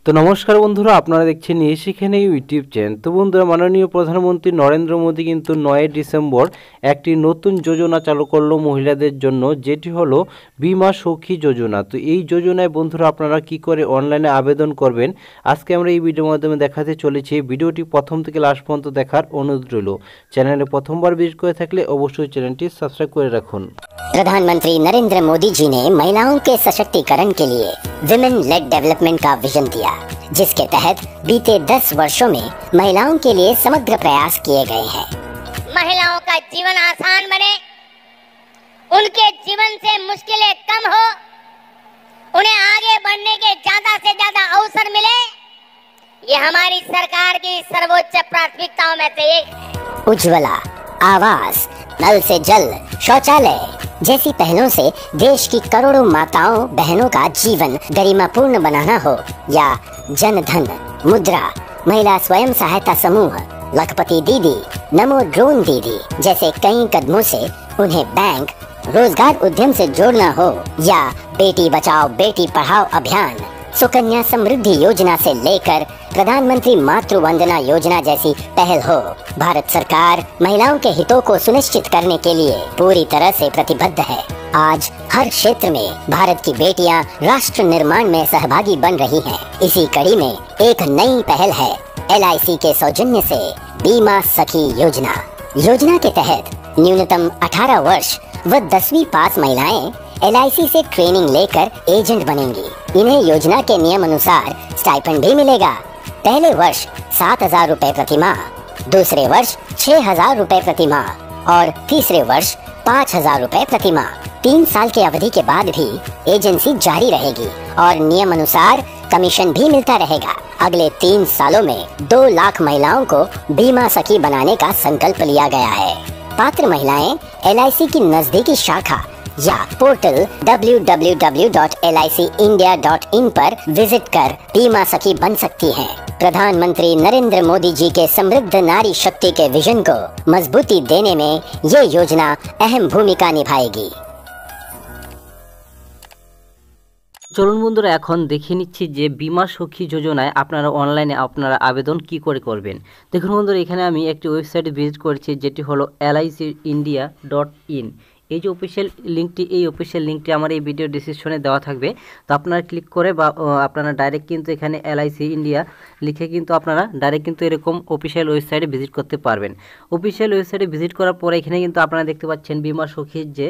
তো নমস্কার বন্ধুরা, আপনারা দেখছেন সেখানে ইউটিউব চ্যানেল। তো বন্ধুরা, মাননীয় প্রধানমন্ত্রী নরেন্দ্র মোদী কিন্তু 9 ডিসেম্বর একটি নতুন যোজনা চালু করলো মহিলাদের জন্য, যেটি হলো বীমা সখী যোজনা। তো এই যোজনায় বন্ধুরা আপনারা কি করে অনলাইনে আবেদন করবেন আজকে আমরা এই ভিডিওর মাধ্যমে দেখাতে চলেছি। ভিডিওটি প্রথম থেকে লাস্ট পর্যন্ত দেখার অনুরোধ রইল। চ্যানেলে প্রথমবার ভিজিট করে থাকলে অবশ্যই চ্যানেলটি সাবস্ক্রাইব করে রাখুন। प्रधानमंत्री नरेंद्र मोदी जी ने महिलाओं के सशक्तिकरण के लिए विमेन लेड डेवलपमेंट का विजन दिया, जिसके तहत बीते 10 वर्षों में महिलाओं के लिए समग्र प्रयास किए गए हैं। महिलाओं का जीवन आसान बने, उनके जीवन से मुश्किलें कम हो, उन्हें आगे बढ़ने के ज्यादा से ज्यादा अवसर मिले, ये हमारी सरकार की सर्वोच्च प्राथमिकताओं में से एक है। उज्ज्वला, आवास, नल से जल, शौचालय जैसी पहलों से देश की करोड़ों माताओं बहनों का जीवन गरिमापूर्ण बनाना हो, या जन धन, मुद्रा, महिला स्वयं सहायता समूह, लखपति दीदी, नमो ड्रोन दीदी जैसे कई कदमों से उन्हें बैंक, रोजगार उद्यम से जोड़ना हो, या बेटी बचाओ बेटी पढ़ाओ अभियान, सुकन्या समृद्धि योजना से लेकर प्रधानमंत्री मातृ वंदना योजना जैसी पहल हो, भारत सरकार महिलाओं के हितों को सुनिश्चित करने के लिए पूरी तरह से प्रतिबद्ध है। आज हर क्षेत्र में भारत की बेटियां राष्ट्र निर्माण में सहभागी बन रही हैं। इसी कड़ी में एक नई पहल है LIC के सौजन्य से बीमा सखी योजना। योजना के तहत न्यूनतम 18 वर्ष व 10वीं पास महिलाएं LIC से ट्रेनिंग लेकर एजेंट बनेंगी। इन्हें योजना के नियम अनुसार स्टाइपेंड भी मिलेगा। पहले वर्ष 7,000 रुपए प्रति माह, दूसरे वर्ष 6,000 रुपए प्रति माह और तीसरे वर्ष 5,000 रुपए प्रति माह। 3 साल के अवधि के बाद भी एजेंसी जारी रहेगी और नियम अनुसार कमीशन भी मिलता रहेगा। अगले 3 सालों में 2 लाख महिलाओं को बीमा सखी बनाने का संकल्प लिया गया है। पात्र महिलाएं LIC की नजदीकी शाखा या पोर्टल www.licindia.in पर विजिट कर बीमा सखी बन सकती हैं। प्रधानमंत्री नरेंद्र मोदी जी के समृद्ध नारी शक्ति के विजन को मजबूती देने में ये योजना अहम भूमिका निभाएगी। চলুন বন্ধুরা, এখন দেখে নিচ্ছি যে বীমা সখী যোজনায় আপনারা অনলাইনে আবেদন কি করে করবেন। দেখুন বন্ধুরা, এখানে আমি একটি ওয়েবসাইটে ভিজিট করেছি, যেটি হলো licindia.in। এই যে অফিসিয়াল লিঙ্কটি আমার এই ভিডিও ডিসক্রিপশনে দেওয়া থাকবে। তো আপনারা ক্লিক করে বা আপনারা ডাইরেক্ট কিন্তু এখানে LIC ইন্ডিয়া লিখে কিন্তু আপনারা ডাইরেক্ট কিন্তু এরকম অফিসিয়াল ওয়েবসাইটে ভিজিট করতে পারবেন। অফিসিয়াল ওয়েবসাইটে ভিজিট করার পরে এখানে কিন্তু আপনারা দেখতে পাচ্ছেন বীমা সখীর যে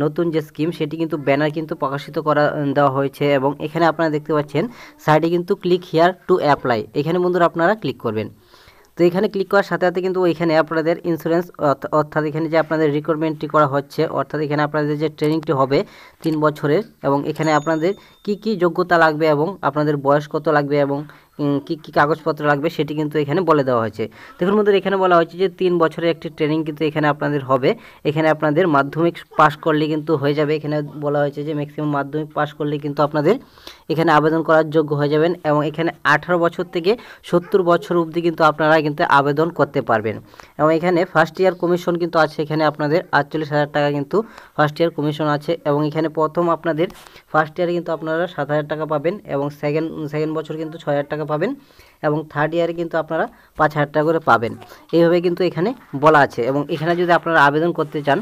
নতুন যে স্কিম, সেটি কিন্তু ব্যানার কিন্তু প্রকাশিত করা দেওয়া হয়েছে এবং এখানে আপনারা দেখতে পাচ্ছেন সাইডে কিন্তু ক্লিক হিয়ার টু অ্যাপ্লাই, এখানে বন্ধুরা আপনারা ক্লিক করবেন। তো এখানে ক্লিক করার সাথে সাথে কিন্তু এখানে আপনাদের ইন্স্যুরেন্স অর্থাৎ এখানে যে আপনাদের রিক্রুটমেন্টটি করা হচ্ছে, অর্থাৎ এখানে আপনাদের যে ট্রেনিংটি হবে 3 বছরের, এবং এখানে আপনাদের কি যোগ্যতা লাগবে এবং আপনাদের বয়স কত লাগবে এবং কি কাগজপত্র লাগবে সেটি কিন্তু এখানে বলে দেওয়া হয়েছে। দেখুন বন্ধুরা, এখানে বলা হয়েছে যে 3 বছরের একটি ট্রেনিং কিন্তু এখানে আপনাদের হবে। এখানে আপনাদের মাধ্যমিক পাস করলে কিন্তু হয়ে যাবে। এখানে বলা হয়েছে যে ম্যাক্সিমাম মাধ্যমিক পাস করলে কিন্তু আপনাদের এখানে আবেদন করার যোগ্য হয়ে যাবেন এবং এখানে 18 বছর থেকে 70 বছর অবধি কিন্তু আপনারা কিন্তু আবেদন করতে পারবেন। এবং এখানে ফার্স্ট ইয়ার কমিশন কিন্তু আছে, এখানে আপনাদের 48,000 টাকা কিন্তু ফার্স্ট ইয়ার কমিশন আছে এবং এখানে প্রথম আপনাদের ফার্স্ট ইয়ারে কিন্তু আপনারা 7,000 টাকা পাবেন এবং সেকেন্ড বছর কিন্তু 6,000 টাকা পাবেন এবং থার্ড ইয়ারে কিন্তু আপনারা 5,000 টাকা করে পাবেন। এইভাবে কিন্তু এখানে বলা আছে। এবং এখানে যদি আপনারা আবেদন করতে চান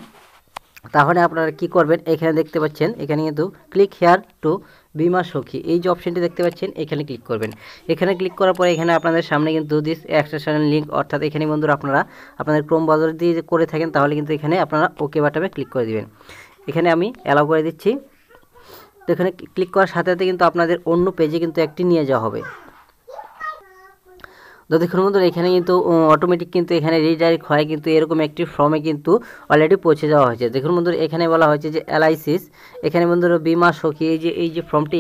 তাহলে আপনারা কি করবেন, এখানে দেখতে পাচ্ছেন এখানে কিন্তু ক্লিক হেয়ার টু বীমা সখী, এই যে অপশনটি দেখতে পাচ্ছেন এখানে ক্লিক করবেন। এখানে ক্লিক করার পরে এখানে আপনাদের সামনে কিন্তু দিস এক্সটেনশন লিঙ্ক, অর্থাৎ এখানে বন্ধুরা আপনারা আপনাদের ক্রোম ব্রাউজার দিয়ে করে থাকেন তাহলে কিন্তু এখানে আপনারা ওকে বাটনে ক্লিক করে দিবেন। এখানে আমি অ্যালাউ করে দিচ্ছি। তো এখানে ক্লিক করার সাথে সাথে কিন্তু আপনাদের অন্য পেজে কিন্তু একটি নিয়ে যাওয়া হবে। তো দেখুন বন্ধুরা, এখানে কিন্তু অটোমেটিক কিন্তু এখানে রিডাইরেক্ট হয় কিন্তু এরকম একটি ফর্মে কিন্তু অলরেডি পৌঁছে যাওয়া হয়েছে। দেখুন বন্ধুরা, এখানে বলা হয়েছে যে LIC, এখানে বন্ধুরা বীমা সখী এই যে ফর্মটি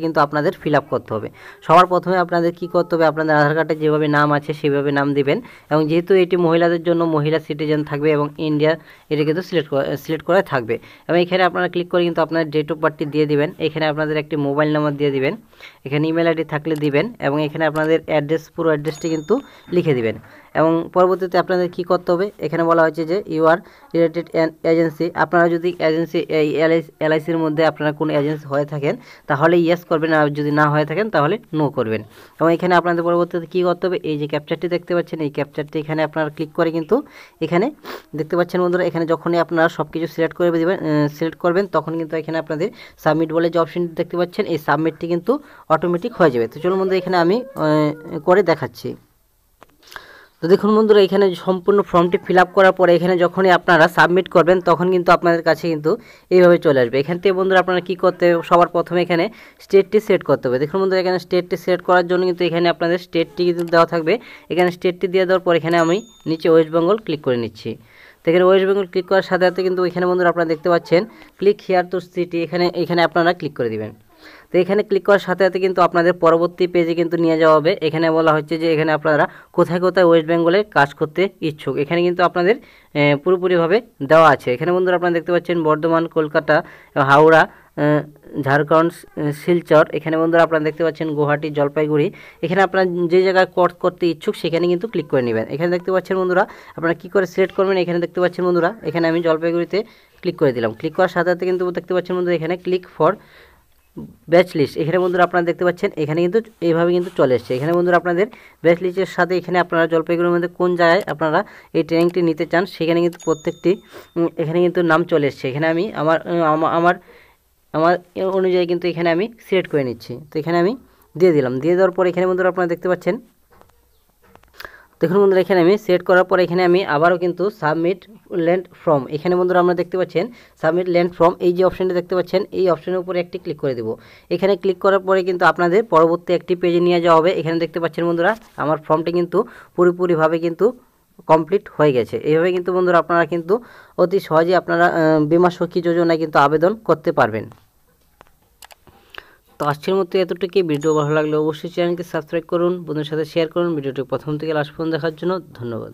কিন্তু আপনাদের ফিল আপ করতে হবে। সবার প্রথমে আপনাদের কি করতে হবে, আপনাদের আধার কার্ডে যেভাবে নাম আছে সেভাবে নাম দিবেন এবং যেহেতু এটি মহিলাদের জন্য মহিলা সিটিজেন থাকবে এবং ইন্ডিয়া এটা কিন্তু সিলেক্ট করা থাকবে এবং এখানে আপনারা ক্লিক করে কিন্তু আপনার ডেট অফ বার্থটি দিয়ে দিবেন। এখানে আপনাদের একটি মোবাইল নাম্বার দিয়ে দিবেন, এখানে ইমেল ID থাকলে দিবেন এবং এখানে আপনাদের অ্যাড্রেস পুরো অ্যাড্রেসটি কিন্তু লিখে দিবেন। এবং পরবর্তীতে আপনাদের কি করতে হবে, এখানে বলা হয়েছে যে you are related an agency. আপনারা যদি এজেন্সি এই এলআইসির মধ্যে আপনারা কোনো এজেন্সি হয়ে থাকেন তাহলে ইয়েস করবেন, আর যদি না হয়ে থাকেন তাহলে নো করবেন। এবং এখানে আপনাদের পরবর্তীতে কী করতে হবে, এই যে ক্যাপচারটি দেখতে পাচ্ছেন, এই ক্যাপচারটি এখানে আপনারা ক্লিক করে কিন্তু এখানে দেখতে পাচ্ছেন বন্ধুরা, এখানে যখনই আপনারা সব কিছু সিলেক্ট করে দেবেন, সিলেক্ট করবেন, তখন কিন্তু এখানে আপনাদের সাবমিট বলে যে অপশনটি দেখতে পাচ্ছেন, এই সাবমিটটি কিন্তু অটোমেটিক হয়ে যাবে। তো চলুন বন্ধুরা এখানে আমি করে দেখাচ্ছি। তো দেখুন বন্ধুরা, এখানে সম্পূর্ণ ফর্মটি ফিল আপ করার পরে এখানে যখনই আপনারা সাবমিট করবেন তখন কিন্তু আপনাদের কাছে কিন্তু এইভাবে চলে আসবে। এখান থেকে বন্ধুরা আপনারা কী করতে হবে, সবার প্রথমে এখানে স্টেটটি সেট করতে হবে। দেখুন বন্ধুরা, এখানে স্টেটটি সেট করার জন্য কিন্তু এখানে আপনাদের স্টেটটি কিন্তু দেওয়া থাকবে। এখানে স্টেটটি দিয়ে দেওয়ার পর এখানে আমি নিচে ওয়েস্ট বেঙ্গল ক্লিক করে নিচ্ছি। তো এখানে ওয়েস্ট বেঙ্গল ক্লিক করার সাথে সাথে কিন্তু এখানে বন্ধুরা আপনারা দেখতে পাচ্ছেন ক্লিক হিয়ার টু সিটি, এখানে আপনারা ক্লিক করে দিবেন। তো এখানে ক্লিক করার সাথে সাথে কিন্তু আপনাদের পরবর্তী পেজে কিন্তু নিয়ে যাওয়া হবে। এখানে বলা হচ্ছে যে এখানে আপনারা কোথায় কোথায় ওয়েস্ট বেঙ্গলে কাজ করতে ইচ্ছুক, এখানে কিন্তু আপনাদের পুরোপুরিভাবে দেওয়া আছে। এখানে বন্ধুরা আপনারা দেখতে পাচ্ছেন বর্ধমান, কলকাতা, হাওড়া, ঝাড়খণ্ড, শিলচর, এখানে বন্ধুরা আপনারা দেখতে পাচ্ছেন গুয়াহাটি, জলপাইগুড়ি। এখানে আপনারা যে জায়গায় করতে ইচ্ছুক সেখানে কিন্তু ক্লিক করে নেবেন। এখানে দেখতে পাচ্ছেন বন্ধুরা আপনারা কী করে সিলেক্ট করবেন, এখানে দেখতে পাচ্ছেন বন্ধুরা, এখানে আমি জলপাইগুড়িতে ক্লিক করে দিলাম। ক্লিক করার সাথে সাথে কিন্তু দেখতে পাচ্ছেন বন্ধুরা এখানে ক্লিক ফর ব্যাচ লিস্ট, এখানে বন্ধুরা আপনারা দেখতে পাচ্ছেন এখানে কিন্তু এইভাবে কিন্তু চলে এসছে। এখানে বন্ধুরা আপনাদের ব্যাচ লিস্টের সাথে এখানে আপনারা জলপাইগুড়ির মধ্যে কোন জায়গায় আপনারা এই ট্রেনিংটি নিতে চান সেখানে কিন্তু প্রত্যেকটি এখানে কিন্তু নাম চলে এসছে। এখানে আমি আমার অনুযায়ী কিন্তু এখানে আমি সিলেক্ট করে নিচ্ছি। তো এখানে আমি দিয়ে দিলাম। দিয়ে দেওয়ার পর এখানে বন্ধুরা আপনারা দেখতে পাচ্ছেন, দেখুন বন্ধুরা এখানে আমি সেট করার পর এখানে আমি আবারও কিন্তু সাবমিট ল্যান্ড ফর্ম, এখানে বন্ধুরা আমরা দেখতে পাচ্ছেন সাবমিট ল্যান্ড ফর্ম, এই যে অপশনটা দেখতে পাচ্ছেন এই অপশনের উপরে একটি ক্লিক করে দেব। এখানে ক্লিক করার পরে কিন্তু আপনাদের পরবর্তী একটি পেজে নিয়ে যাওয়া হবে। এখানে দেখতে পাচ্ছেন বন্ধুরা আমার ফর্মটি কিন্তু পুরোপুরিভাবে কিন্তু কমপ্লিট হয়ে গেছে। এইভাবে কিন্তু বন্ধুরা আপনারা কিন্তু অতি সহজেই আপনারা বীমা সখী যোজনায় কিন্তু আবেদন করতে পারবেন। তো আজকের মতো এতটুকুই। ভিডিও ভালো লাগলে অবশ্যই চ্যানেলকে সাবস্ক্রাইব করুন, বন্ধুদের সাথে শেয়ার করুন। ভিডিওটি প্রথম থেকে লাস্ট পর্যন্ত দেখার জন্য ধন্যবাদ।